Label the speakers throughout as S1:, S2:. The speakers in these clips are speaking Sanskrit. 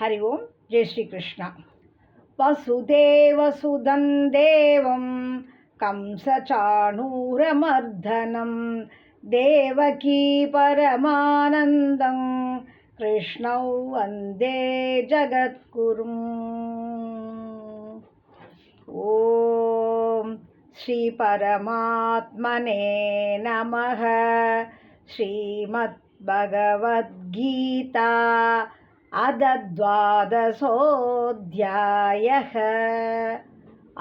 S1: हरि ओम जय श्री कृष्ण। वसुदेवसुतं देवं कंसचाणूरमर्दनं देवकी परमानन्दं कृष्णौ वन्दे जगद्गुरुम्। ॐ श्री परमात्मने नमः। श्रीमद्भगवद्गीता अथ द्वादशोऽध्यायः।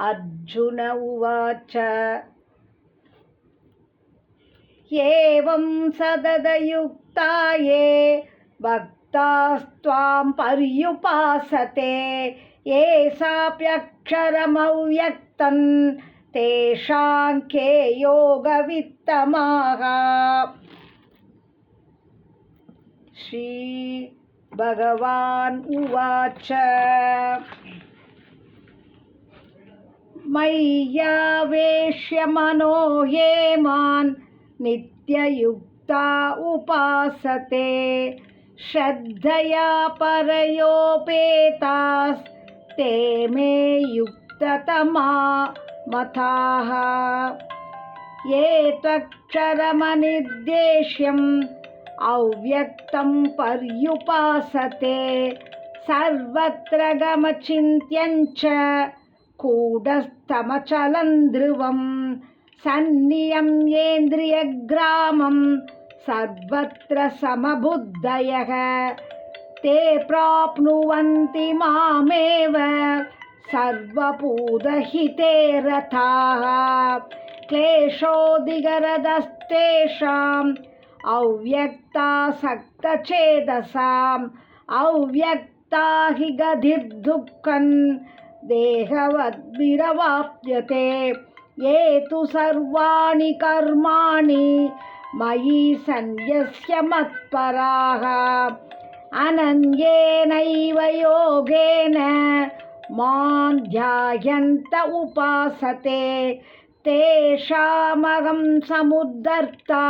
S1: अर्जुन उवाच एवं सततयुक्ता ये भक्तास्त्वां पर्युपासते येषाप्यक्षरमव्यक्तं तेषां के योगवित्तमाः। श्री भगवान् उवाच मय्यावेश्य मनो ये मां नित्ययुक्ता उपासते श्रद्धया परयोपेतास्ते मे युक्ततमा मताः। ये त्वक्षरमनिर्देश्यम् अव्यक्तं पर्युपासते सर्वत्र गमचिन्त्यं च कूटस्थमचलं ध्रुवं सन्नियम्येन्द्रियग्रामं सर्वत्र समबुद्धयः ते प्राप्नुवन्ति मामेव सर्वभूतहिते रताः। क्लेशोऽधिगरदस्तेषाम् अव्यक्तासक्तचेतसाम् अव्यक्ता हि गतिर्दुःखं देहवद्भिरवाप्यते। ये तु सर्वाणि कर्माणि मयि सन्न्यस्य मत्पराः अनन्येनैव योगेन मां ध्यायन्त उपासते तेषामहं समुद्धर्ता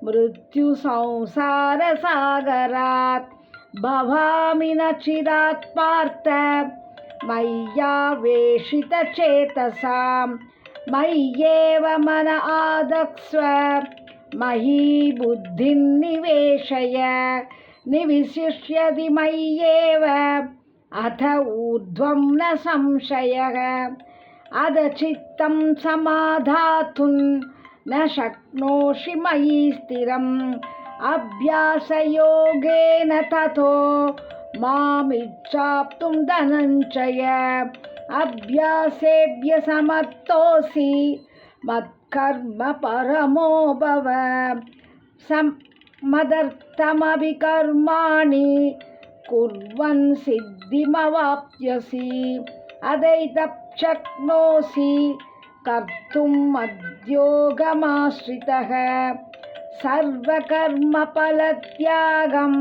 S1: मृत्युसंसारसागरात् भवामि न चिरात् पार्थ मय्यावेशितचेतसां मय्येव मन आधत्स्व मयि बुद्धिं निवेशय निविशिष्यति मय्येव अथ ऊर्ध्वं न संशयः। अधचित्तं समाधातुं न शक्नोषि मयि स्थिरम् अभ्यासयोगेन ततो मामिच्छाप्तुं धनञ्जय। अभ्यासेभ्यसमर्थोऽसि मत्कर्म परमो भव मदर्थमपि कर्माणि कुर्वन् सिद्धिमवाप्स्यसि अदैतशक्नोषि कर्तुं मद्योगमाश्रितः सर्वकर्मफलत्यागं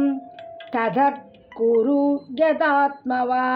S1: ततः कुरु यदात्मवान्।